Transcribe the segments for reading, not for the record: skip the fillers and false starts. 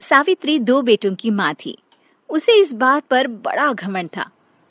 सावित्री 2 बेटों की माँ थी। उसे इस बात पर बड़ा घमंड था।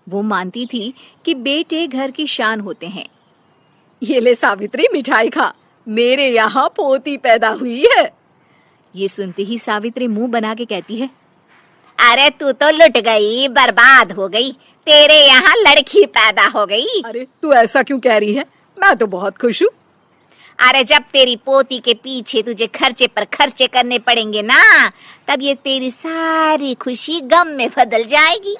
वो मानती थी कि बेटे घर की शान होते हैं। ये ले सावित्री, मिठाई खा, मेरे यहाँ पोती पैदा हुई है। ये सुनते ही सावित्री मुंह बना के कहती है, अरे तू तो लुट गई, बर्बाद हो गई, तेरे यहाँ लड़की पैदा हो गई। अरे तू ऐसा क्यों कह रही है? मैं तो बहुत खुश हूँ। अरे जब तेरी पोती के पीछे तुझे खर्चे पर खर्चे करने पड़ेंगे ना, तब ये तेरी सारी खुशी गम में बदल जाएगी।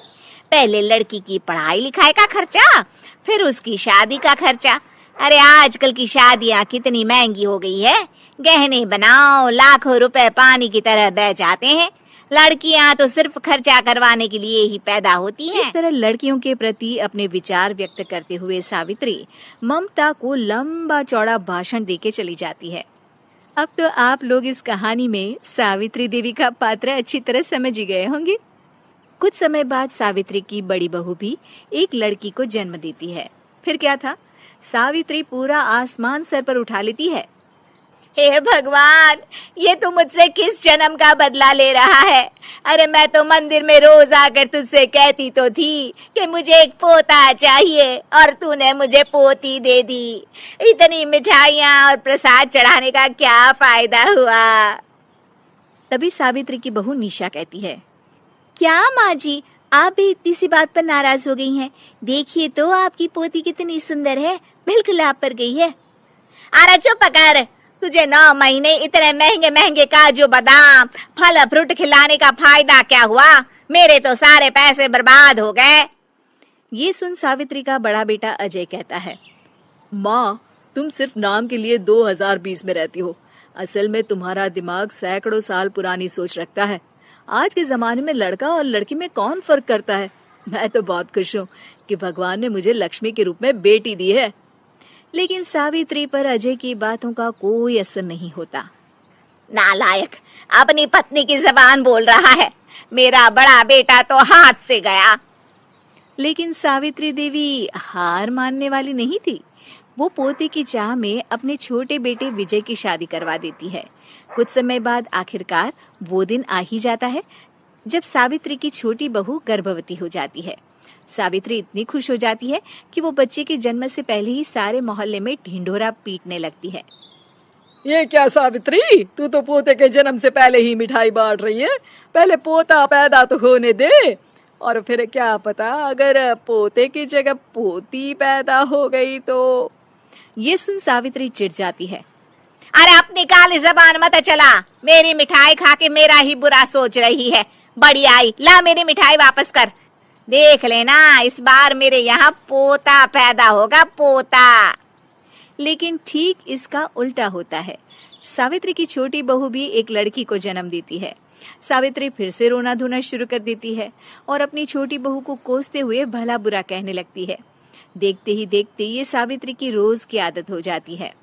पहले लड़की की पढ़ाई लिखाई का खर्चा, फिर उसकी शादी का खर्चा। अरे आजकल की शादियाँ कितनी महंगी हो गई है। गहने बनाओ, लाखों रुपए पानी की तरह बह जाते हैं। लड़कियां तो सिर्फ खर्चा करवाने के लिए ही पैदा होती हैं। इस तरह लड़कियों के प्रति अपने विचार व्यक्त करते हुए सावित्री ममता को लंबा चौड़ा भाषण देके चली जाती है। अब तो आप लोग इस कहानी में सावित्री देवी का पात्र अच्छी तरह समझ ही गए होंगे। कुछ समय बाद सावित्री की बड़ी बहू भी एक लड़की को जन्म देती है। फिर क्या था, सावित्री पूरा आसमान सर पर उठा लेती है। हे भगवान, ये तू मुझसे किस जन्म का बदला ले रहा है? अरे मैं तो मंदिर में रोज आकर तुझसे कहती तो थी कि मुझे एक पोता चाहिए, और तूने मुझे पोती दे दी। इतनी मिठाइयाँ और प्रसाद चढ़ाने का क्या फायदा हुआ? तभी सावित्री की बहू निशा कहती है, क्या माँ जी, आप भी इतनी सी बात पर नाराज हो गई हैं? देखिए तो आपकी पोती कितनी सुंदर है, बिल्कुल आप पर गई है। अरे चुप कर, तुझे 9 महीने इतने महंगे महंगे काजू बादाम फल फ्रूट खिलाने का फायदा क्या हुआ? मेरे तो सारे पैसे बर्बाद हो गए। ये सुन सावित्री का बड़ा बेटा अजय कहता है, माँ, तुम सिर्फ नाम के लिए 2020 में रहती हो। असल में तुम्हारा दिमाग सैकड़ों साल पुरानी सोच रखता है। आज के जमाने में लड़का और लड़की में कौन फर्क करता है? मैं तो बहुत खुश हूँ कि भगवान ने मुझे लक्ष्मी के रूप में बेटी दी है। लेकिन सावित्री पर अजय की बातों का कोई असर नहीं होता। नालायक, अपनी पत्नी की जबान बोल रहा है। मेरा बड़ा बेटा तो हाथ से गया। लेकिन सावित्री देवी हार मानने वाली नहीं थी। वो पोते की चाह में अपने छोटे बेटे विजय की शादी करवा देती है। कुछ समय बाद आखिरकार वो दिन आ ही जाता है जब सावित्री की छोटी बहू गर्भवती हो जाती है। सावित्री इतनी खुश हो जाती है कि वो बच्चे के जन्म से पहले ही सारे मोहल्ले में ढिंढोरा पीटने लगती है। ये क्या सावित्री, तू तो पोते के जन्म से पहले ही मिठाई बांट रही है। पहले पोता पैदा तो होने दे, और फिर क्या पता अगर पोते की जगह पोती पैदा हो गई तो। ये सुन सावित्री चिढ़ जाती है। अरे अपनी काली जबान मत चला। मेरी मिठाई खा के मेरा ही बुरा सोच रही है। बड़ी आई, ला मेरी मिठाई वापस कर। देख लेना, इस बार मेरे यहाँ पोता पैदा होगा, पोता। लेकिन ठीक इसका उल्टा होता है। सावित्री की छोटी बहू भी एक लड़की को जन्म देती है। सावित्री फिर से रोना धोना शुरू कर देती है और अपनी छोटी बहू को कोसते हुए भला बुरा कहने लगती है। देखते ही देखते ये सावित्री की रोज की आदत हो जाती है।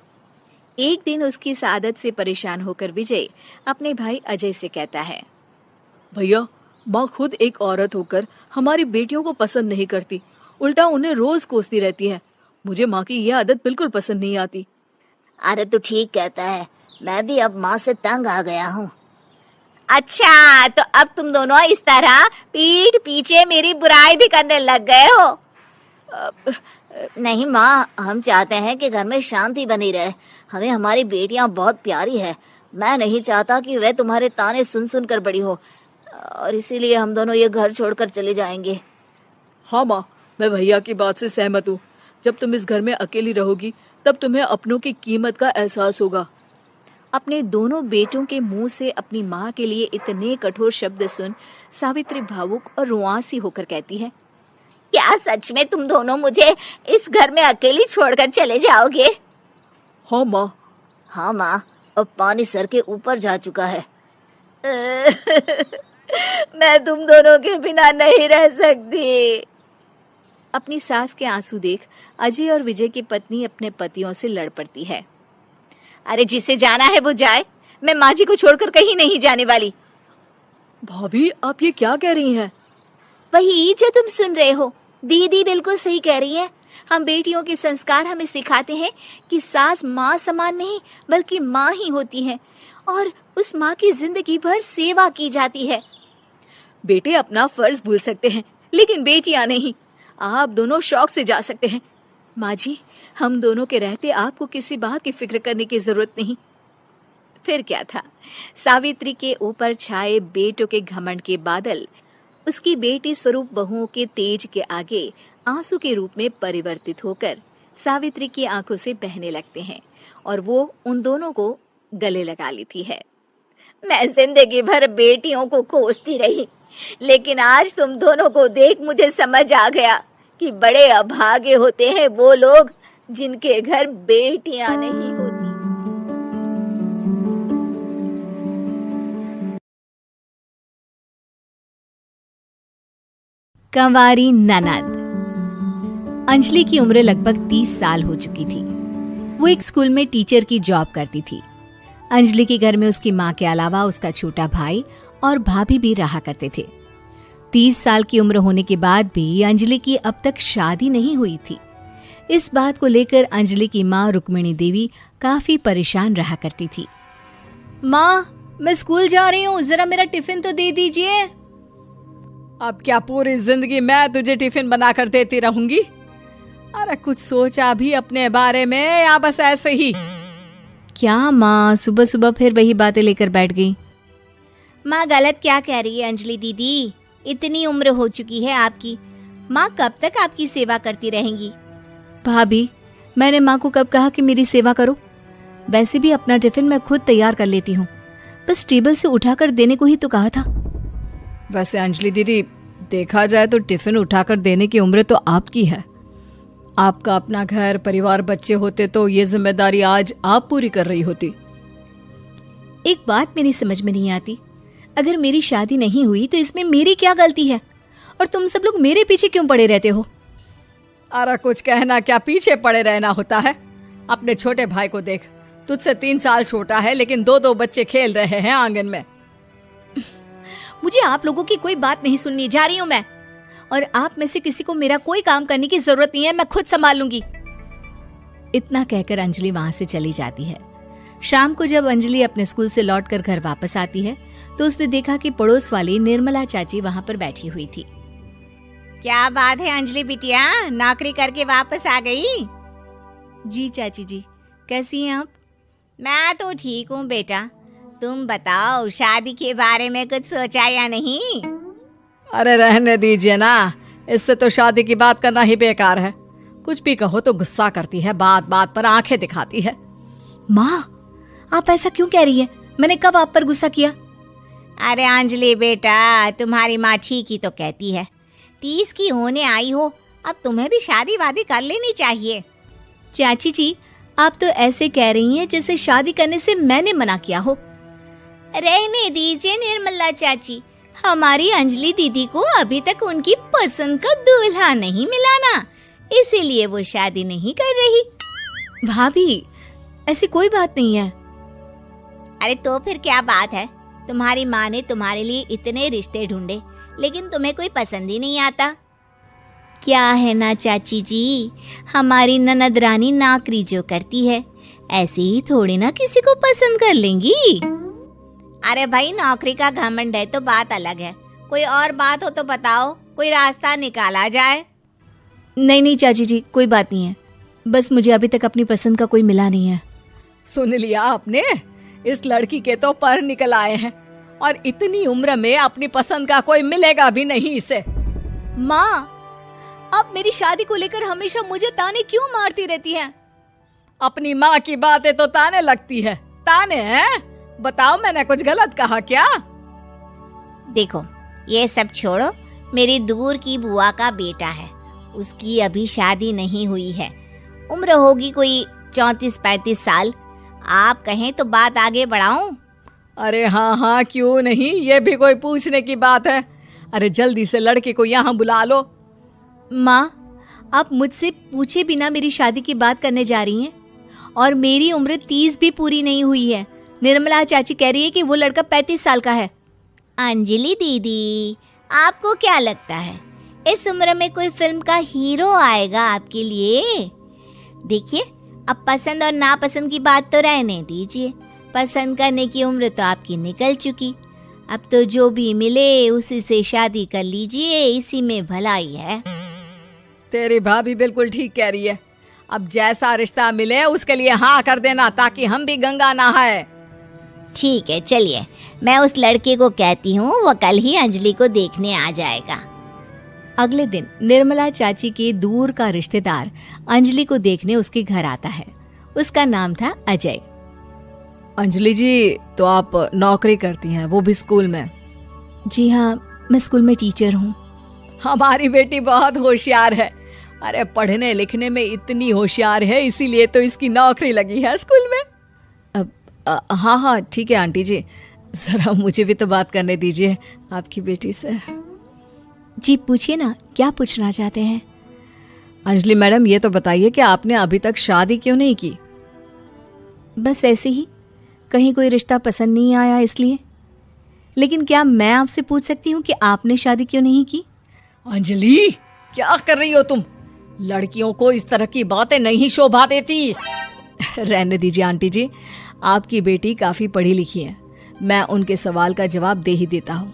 एक दिन उसकी इस आदत से परेशान होकर विजय अपने भाई अजय से कहता है, भैया, माँ खुद एक औरत होकर हमारी बेटियों को पसंद नहीं करती, उल्टा उन्हें रोज कोसती रहती है। मुझे माँ की यह आदत बिल्कुल पसंद नहीं आती। अरे तू ठीक कहता है, मैं भी अब माँ से तंग आ गया हूँ। अच्छा, तो अब तुम दोनों इस तरह पीठ पीछे मेरी बुराई भी करने लग गए हो? नहीं माँ, हम चाहते हैं कि घर में शांति बनी रहे। हमें हमारी बेटियाँ बहुत प्यारी है। मैं नहीं चाहता कि वह तुम्हारे ताने सुन सुन कर बड़ी हो, और इसीलिए हम दोनों ये घर छोड़कर चले जाएंगे। हाँ माँ, मैं भैया की बात से सहमत हूँ। जब तुम इस घर में अकेली रहोगी तब तुम्हें अपनों की कीमत का एहसास होगा। अपने दोनों बेटों के मुंह से अपनी माँ के लिए इतने कठोर शब्द सुन सावित्री भावुक और रुआंसी होकर कहती है, क्या सच में तुम दोनों मुझे इस घर में अकेली छोड़कर चले जाओगे? हाँ माँ। हाँ माँ, अब पानी सर के ऊपर जा चुका है। मैं तुम दोनों के बिना नहीं रह सकती। अपनी सास के आंसू देख अजय और विजय की पत्नी अपने पतियों से लड़ पड़ती है। अरे जिसे जाना है वो जाए, मैं माँ जी को छोड़कर कहीं नहीं जाने वाली। भाभी, आप ये क्या कह रही हैं? वही जो तुम सुन रहे हो, दीदी बिल्कुल सही कह रही है। हम बेटियों के संस्कार हमें सिखाते हैं कि सास माँ समान नहीं बल्कि माँ ही होती है, और उस माँ की जिंदगी भर सेवा की जाती है। बेटे अपना फर्ज भूल सकते हैं, लेकिन बेटियां नहीं। आप दोनों शौक से जा सकते हैं। माँ जी, हम दोनों के रहते आपको किसी बात की फिक्र करने की जरूरत नहीं। फिर क्या था, सावित्री के ऊपर छाए बेटों के घमंड के बादल उसकी बेटी स्वरूप बहुओं के तेज के आगे आंसू के रूप में परिवर्तित होकर सावित्री की आंखों से बहने लगते हैं और वो उन दोनों को गले लगा लेती है। मैं जिंदगी भर बेटियों को कोसती रही, लेकिन आज तुम दोनों को देख मुझे समझ आ गया कि बड़े अभागे होते हैं वो लोग जिनके घर बेटियां नहीं होती। कंवारी ननद। अंजलि की उम्र लगभग 30 साल हो चुकी थी। वो एक स्कूल में टीचर की जॉब करती थी। अंजलि के घर में उसकी माँ के अलावा उसका छोटा भाई और भाभी भी रहा करते थे। 30 साल की उम्र होने के बाद भी अंजलि की अब तक शादी नहीं हुई थी। इस बात को लेकर अंजलि की माँ रुक्मिणी देवी काफी परेशान रहा करती थी। माँ, मैं स्कूल जा रही हूँ, जरा मेरा टिफिन तो दे दीजिए। अब क्या पूरी जिंदगी मैं तुझे टिफिन बनाकर देती रहूंगी? अरे कुछ सोचा भी अपने बारे में या बस ऐसे ही? क्या माँ, सुबह सुबह फिर वही बातें लेकर बैठ गई। माँ गलत क्या कह रही है अंजलि दीदी? इतनी उम्र हो चुकी है आपकी, माँ कब तक आपकी सेवा करती रहेंगी? भाभी, मैंने माँ को कब कहा कि मेरी सेवा करो? वैसे भी अपना टिफिन मैं खुद तैयार कर लेती हूँ, बस टेबल से उठाकर देने को ही तो कहा था। वैसे अंजलि दीदी, देखा जाए तो टिफिन उठाकर देने की उम्र तो आपकी है। आपका अपना घर परिवार बच्चे होते तो ये जिम्मेदारी आज आप पूरी कर रही होती। एक बात मेरी समझ में नहीं आती, अगर मेरी शादी नहीं हुई तो इसमें मेरी क्या गलती है और तुम सब लोग मेरे पीछे क्यों पड़े रहते हो? अरे कुछ कहना क्या पीछे पड़े रहना होता है? अपने छोटे भाई को देख, तुझसे 3 साल छोटा है लेकिन 2 बच्चे खेल रहे हैं आंगन में। मुझे आप लोगों की कोई बात नहीं सुननी, जा रही हूँ मैं। और आप में से किसी को मेरा कोई काम करने की जरूरत नहीं है, मैं खुद संभाल लूंगी। इतना कहकर अंजलि वहां से चली जाती है। शाम को जब अंजलि अपने स्कूल से लौटकर घर वापस आती है तो उसने देखा कि पड़ोस वाली निर्मला चाची वहां पर बैठी हुई थी। क्या बात है अंजलि बिटिया, नौकरी करके वापस आ गई? जी चाची जी, कैसी हैं आप? मैं तो ठीक हूँ बेटा, तुम बताओ शादी के बारे में कुछ सोचा या नहीं? अरे रहने दीजिए ना, इससे तो शादी की बात करना ही बेकार है। कुछ भी कहो तो गुस्सा करती है, बात बात पर आंखें दिखाती है। माँ, आप ऐसा क्यों कह रही हैं? मैंने कब आप पर गुस्सा किया? अरे अंजलि बेटा, तुम्हारी माँ ठीक ही तो कहती है। 30 की होने आई हो, अब तुम्हें भी शादी वादी कर लेनी चाहिए। चाची जी, आप तो ऐसे कह रही हैं जैसे शादी करने से मैंने मना किया हो। रहने दीजिए निर्मला चाची, हमारी अंजलि दीदी को अभी तक उनकी पसंद का दूल्हा नहीं मिला ना, इसीलिए वो शादी नहीं कर रही। भाभी, ऐसी कोई बात नहीं है। अरे तो फिर क्या बात है? तुम्हारी माँ ने तुम्हारे लिए इतने रिश्ते ढूंढे लेकिन तुम्हें कोई पसंद ही नहीं आता। क्या है ना चाची जी, हमारी ननद रानी नौकरी जो करती है ऐसे ही थोड़ी ना किसी को पसंद कर लेंगी। अरे भाई, नौकरी का घमंड है तो बात अलग है, कोई और बात हो तो बताओ, कोई रास्ता निकाला जाए। नहीं नहीं चाची जी, कोई बात नहीं है, बस मुझे अभी तक अपनी पसंद का कोई मिला नहीं है। सुन लिया आपने, इस लड़की के तो पर निकल आए हैं और इतनी उम्र में अपनी पसंद का कोई मिलेगा भी नहीं इसे। माँ, आप मेरी शादी को लेकर हमेशा मुझे ताने क्यों मारती रहती हैं? अपनी माँ की बातें तो ताने लगती है। ताने हैं? बताओ, मैंने कुछ गलत कहा क्या? देखो, ये सब छोड़ो, मेरी दूर की बुआ का बेटा है, उसकी अभी शादी नहीं हुई है, उम्र होगी कोई 34-35 साल। आप कहें तो बात आगे बढ़ाऊं? अरे हाँ हाँ, क्यों नहीं, ये भी कोई पूछने की बात है। अरे जल्दी से लड़के को यहाँ बुला लो। माँ, आप मुझसे पूछे बिना मेरी शादी की बात करने जा रही हैं और मेरी उम्र 30 भी पूरी नहीं हुई है। निर्मला चाची कह रही है कि वो लड़का 35 साल का है। अंजलि दीदी, आपको क्या लगता है इस उम्र में कोई फिल्म का हीरो आएगा आपके लिए? देखिए, अब पसंद और नापसंद की बात तो रहने दीजिए, पसंद करने की उम्र तो आपकी निकल चुकी। अब तो जो भी मिले उसी से शादी कर लीजिए, इसी में भलाई है। तेरी भाभी बिल्कुल ठीक कह रही है। अब जैसा रिश्ता मिले उसके लिए हाँ कर देना, ताकि हम भी गंगा नहाए। ठीक है, चलिए मैं उस लड़के को कहती हूँ, वो कल ही अंजलि को देखने आ जाएगा। अगले दिन निर्मला चाची के दूर का रिश्तेदार अंजलि को देखने उसके घर आता है। उसका नाम था अजय। अंजलि जी, तो आप नौकरी करती हैं, वो भी स्कूल में? जी हाँ, मैं स्कूल में टीचर हूँ। हमारी बेटी बहुत होशियार है। अरे पढ़ने लिखने में इतनी होशियार है, इसीलिए तो इसकी नौकरी लगी है स्कूल में। हाँ हाँ ठीक है आंटी जी, जरा मुझे भी तो बात करने दीजिए आपकी बेटी से। जी पूछिए ना, क्या पूछना चाहते हैं? अंजलि मैडम, ये तो बताइए कि आपने अभी तक शादी क्यों नहीं की? बस ऐसे ही, कहीं कोई रिश्ता पसंद नहीं आया इसलिए। लेकिन क्या मैं आपसे पूछ सकती हूँ कि आपने शादी क्यों नहीं की? अंजलि, क्या कर रही हो तुम? लड़कियों को इस तरह की बातें नहीं शोभा देती। रहने दीजिए आंटी जी, आपकी बेटी काफी पढ़ी लिखी है, मैं उनके सवाल का जवाब दे ही देता हूँ।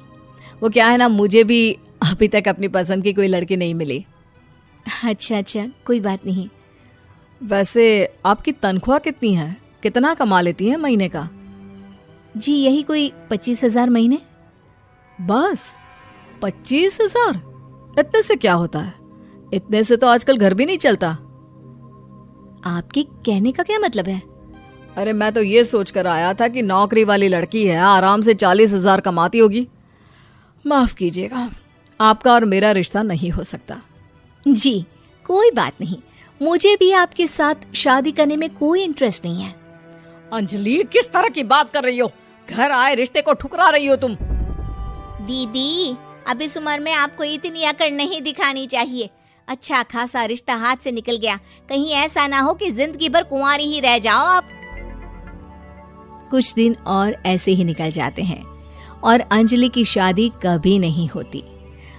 वो क्या है ना, मुझे भी अभी तक अपनी पसंद की कोई लड़की नहीं मिली। अच्छा, कोई बात नहीं। वैसे आपकी तनख्वाह कितनी है? कितना कमा लेती हैं महीने का? जी यही कोई 25,000 महीने। बस 25,000? इतने से क्या होता है? इतने से तो आजकल घर भी नहीं चलता। आपके कहने का क्या मतलब है? अरे मैं तो ये सोच कर आया था कि नौकरी वाली लड़की है, आराम से 40,000 कमाती होगी। माफ कीजिएगा, आपका और मेरा रिश्ता नहीं हो सकता। जी कोई बात नहीं, मुझे भी आपके साथ शादी करने में कोई इंटरेस्ट नहीं है। अंजलि, किस तरह की बात कर रही हो? घर आए रिश्ते को ठुकरा रही हो तुम। दीदी, अब इस उम्र में आपको इतनी अकड़ नहीं दिखानी चाहिए। अच्छा खासा रिश्ता हाथ से निकल गया, कहीं ऐसा ना हो कि जिंदगी भर कुंवारी ही रह जाओ आप। कुछ दिन और ऐसे ही निकल जाते हैं और अंजलि की शादी कभी नहीं होती।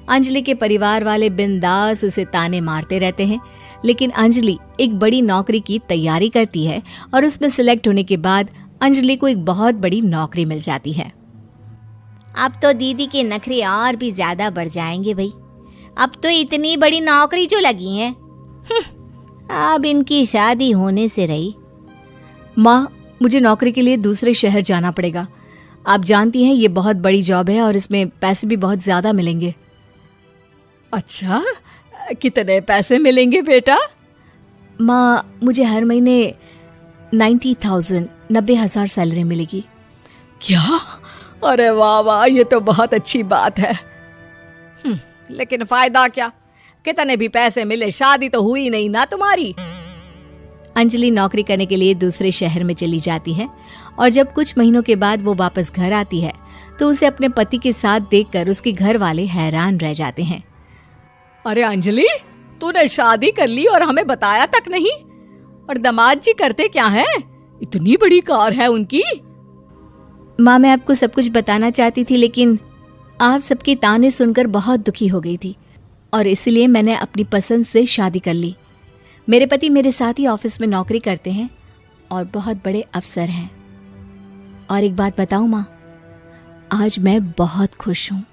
अंजलि के परिवार वाले बिंदास उसे ताने मारते रहते हैं, लेकिन अंजलि एक बड़ी नौकरी की तैयारी करती है और उसमें सिलेक्ट होने के बाद अंजलि को एक बहुत बड़ी नौकरी मिल जाती है। अब तो दीदी के नखरे और भी ज्यादा बढ़ जाएंगे भाई। अब तो इतनी बड़ी नौकरी जो लगी है, अब इनकी शादी होने से रही। माँ, मुझे नौकरी के लिए दूसरे शहर जाना पड़ेगा। आप जानती हैं ये बहुत बड़ी जॉब है और इसमें पैसे भी बहुत ज्यादा मिलेंगे। अच्छा, कितने पैसे मिलेंगे बेटा? माँ, मुझे हर महीने 90,000 सैलरी मिलेगी। क्या? अरे वाह वाह, ये तो बहुत अच्छी बात है। लेकिन फायदा क्या? कितने भी पैसे मिले, शादी तो हुई नहीं ना तुम्हारी। अंजलि नौकरी करने के लिए दूसरे शहर में चली जाती है और जब कुछ महीनों के बाद वो वापस घर आती है तो उसे अपने पति के साथ देखकर उसके घर वाले हैरान रह जाते हैं। अरे अंजलि, तूने शादी कर ली और हमें बताया तक नहीं। और दामाद जी करते क्या है? इतनी बड़ी कार है उनकी। माँ, मैं आपको सब कुछ बताना चाहती थी, लेकिन आप सबके ताने सुनकर बहुत दुखी हो गई थी और इसलिए मैंने अपनी पसंद से शादी कर ली। मेरे पति मेरे साथ ही ऑफिस में नौकरी करते हैं और बहुत बड़े अफसर हैं। और एक बात बताऊं माँ, आज मैं बहुत खुश हूँ।